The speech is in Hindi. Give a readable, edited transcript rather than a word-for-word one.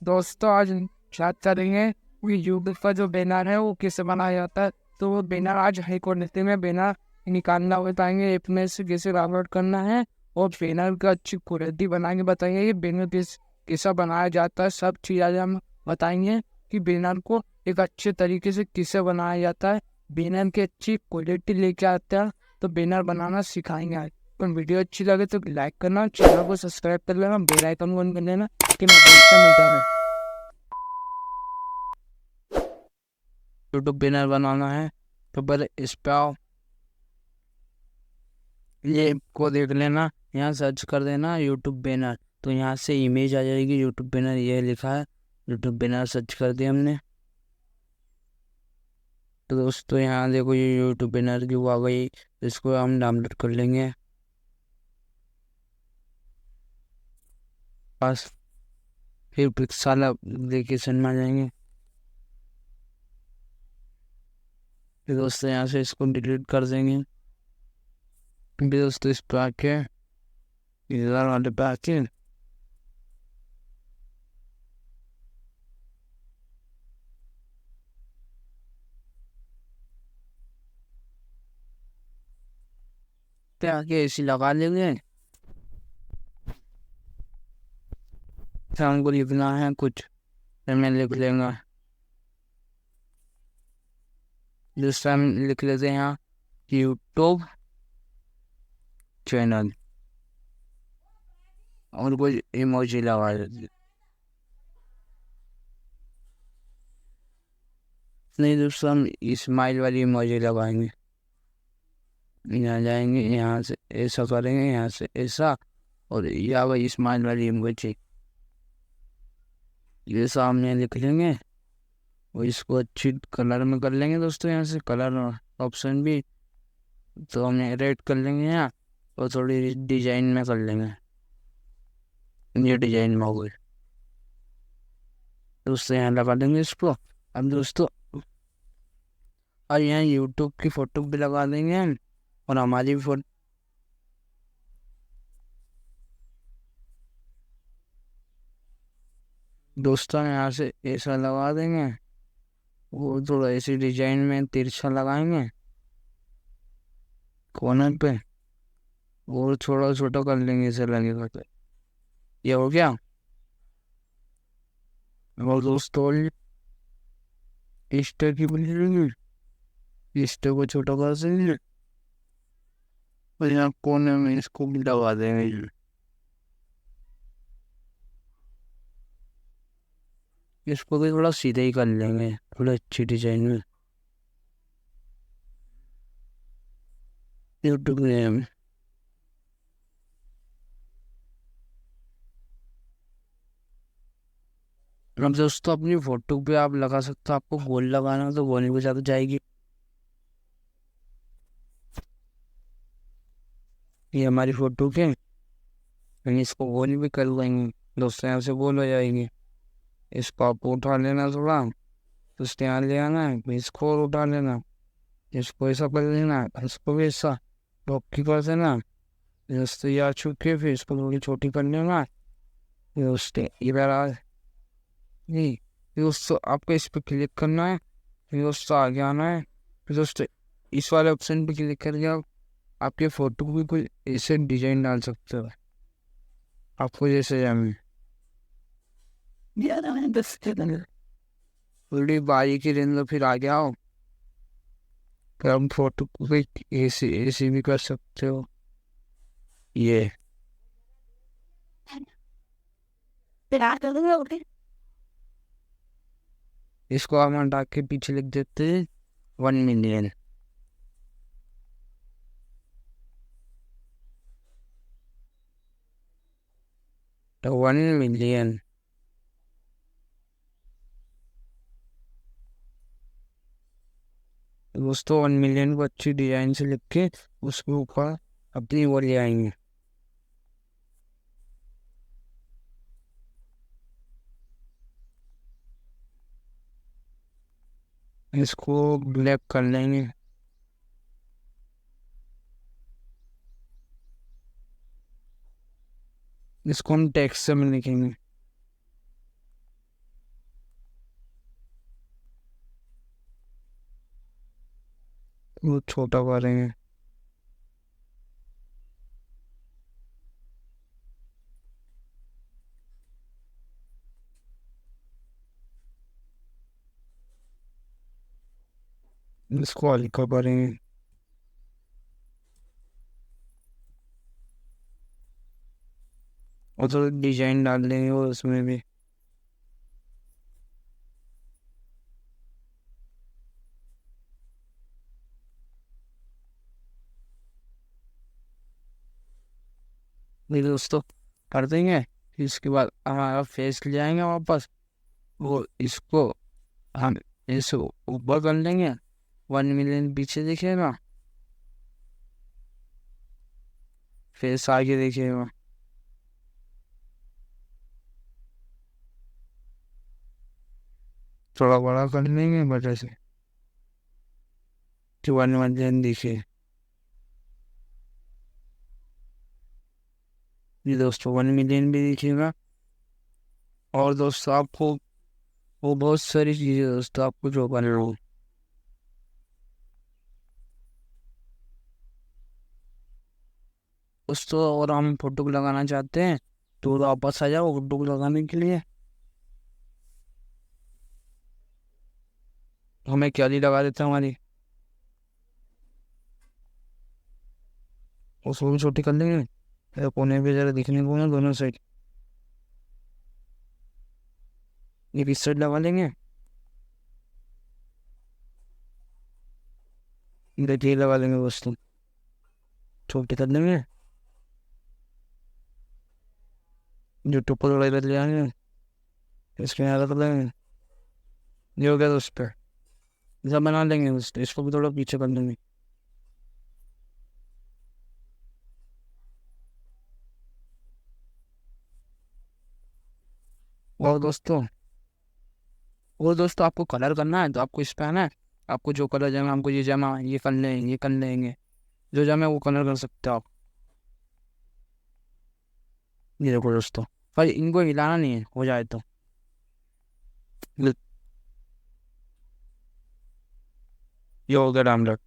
दोस्तों आज बात करेंगे कि यूट्यूब का जो बैनर है वो कैसे बनाया जाता है। तो वो बैनर आज हाई क्वालिटी में बैनर निकालना बताएंगे, ऐप में से कैसे डाउनलोड करना है और बैनर का अच्छी क्वालिटी बनाएंगे, बताएंगे ये बैनर कैसा बनाया जाता है। सब चीज़ आज हम बताएंगे कि बैनर को एक अच्छे तरीके से कैसे बनाया जाता है। बैनर की अच्छी क्वालिटी लेके आते हैं तो बैनर बनाना सिखाएंगे आज। तो वीडियो अच्छी लगे तो लाइक करना, चैनल को सब्सक्राइब कर लेना, बेल आइकन ऑन कर लेना कि नोटिफिकेशन मिलता रहे। यूट्यूब बैनर बनाना है तो पहले इस पे आओ, ये को देख लेना, यहाँ सर्च कर देना यूट्यूब बैनर, तो यहाँ से इमेज आ जाएगी। यूट्यूब बैनर ये लिखा है, यूट्यूब बैनर सर्च कर दिया हमने। तो दोस्तों यहाँ देखो ये यूट्यूब बैनर की वो आ गई, इसको हम डाउनलोड कर लेंगे बस। फिर पिक्सल एप्लीकेशन में आ जाएंगे। फिर दोस्तों यहाँ से इसको डिलीट कर देंगे। फिर दोस्तों इस पर आके इधर वाले पे आके आके ऐसी लगा लेंगे। हमको लिखना है कुछ, फिर मैं लिख लेंगे। दूसरा हम लिख लेते हैं यहाँ यूट्यूब चैनल और कुछ इमोजी लगा देते। नहीं दोस्तों हम स्माइल वाली इमोजी लगाएंगे। यहाँ जाएंगे, यहाँ से ऐसा करेंगे, यहाँ से ऐसा, और या वही स्माइल वाली इमोजी ये सामने लिख लेंगे और इसको अच्छी कलर में कर लेंगे। दोस्तों यहाँ से कलर ऑप्शन भी तो हमने रेड कर लेंगे यहाँ, और थोड़ी डिजाइन में कर लेंगे। ये डिजाइन में हो गई दोस्तों, यहाँ लगा देंगे इसको। अब दोस्तों और यहाँ यूट्यूब की फोटो भी लगा देंगे हम, और हमारी भी फोटो। दोस्तों यहाँ से ऐसा लगा देंगे, वो थोड़ा ऐसी डिजाइन में तिरछा लगाएंगे कॉर्नर पे, और थोड़ा छोटा कर लेंगे ऐसा लगेगा। तो ये हो गया। और दोस्तों इस्टर की बनी लेंगे, इस्टर को छोटा कर देंगे और यहाँ कोने में इसको भी लगा देंगे। इसको भी थोड़ा सीधा ही कर लेंगे, थोड़ा अच्छी डिजाइन में। यूट्यूब में अब दोस्तों अपनी फोटो पे आप लगा सकते हो, आपको गोल लगाना तो गोल भी ज्यादा जाएगी। ये हमारी फोटो के, हम इसको गोल भी कर लेंगे। दोस्तों यहाँ से गोल हो जाएगी। इसको आप उठा लेना थोड़ा, तो उसके यहाँ ले आना है, फिर इसको और उठा लेना, इसको ऐसा कर लेना, इसको भी ऐसा की कर देना। दोस्तों ये आ चुकी है, फिर इसको थोड़ी छोटी कर लेना। दोस्तों इधर आ नहीं, फिर दोस्तों आपको इस पर क्लिक करना है, फिर दोस्तों आगे आना है। फिर दोस्तों इस वाले ऑप्शन पे क्लिक करके आप आपके फोटो को भी कोई ऐसे डिजाइन डाल सकते हो, आपको जैसे जाए थोड़ी बारीकी रहने दो। फिर आगे आओ, फिर हम फोटो को भी ऐसे ऐसे भी कर सकते हो। ये इसको हम हटा के पीछे लिख देते हैं 1 मिलियन। तो 1 मिलियन दोस्तों 1 मिलियन को अच्छी डिजाइन से लिख के उसके ऊपर अपनी वो ले आएंगे। इसको ब्लैक कर लेंगे। इसको हम टेक्स्ट में लिखेंगे। वो छोटा करेंगे। इसको हल्का करेंगे। और थोड़ा डिजाइन डाल देंगे वो उसमें भी। नहीं दोस्तों, कर देंगे। फिर इसके बाद हमारा फेस ले आएंगे वापस। वो इसको हम इसे ऊपर कर लेंगे। 1 मिलियन पीछे दिखेगा, फेस आगे दिखेगा। थोड़ा बड़ा कर लेंगे बड़े से, कि 1 मिलियन दिखे। ये दोस्तों 1 मिलियन भी दिखेगा। और दोस्तों आपको वो बहुत सारी चीज़ें दोस्तों आपको जो करना हो। दोस्तों और हम फोटो को लगाना चाहते हैं तो वापस आ जाओ फोटो को लगाने के लिए। हमें क्या ही लगा देते हैं हमारी, उसको भी छोटी कर लेंगे। कोने पे जरा दिखने को ना दोनों साइड। एक इस साइड लगा लेंगे, इधर ये लगा लेंगे दोस्तों, छोटे कर लेंगे। जो टोपल वाला इधर ले आएंगे, इसके यहाँ रख लेंगे। ये हो गया दोस्तों, ऐसा बना लेंगे दोस्तों। इसको भी थोड़ा पीछे कर लेंगे। और दोस्तों, आपको कलर करना है तो आपको इस पे आना है। आपको जो कलर जमा, हमको ये जमा, ये कर लेंगे, ये कर लेंगे। जो जमा वो कलर कर सकते हो आप। ये देखो दोस्तों, पर इनको हिलाना नहीं है, हो जाए तो। ये हो गया डाउनलोड।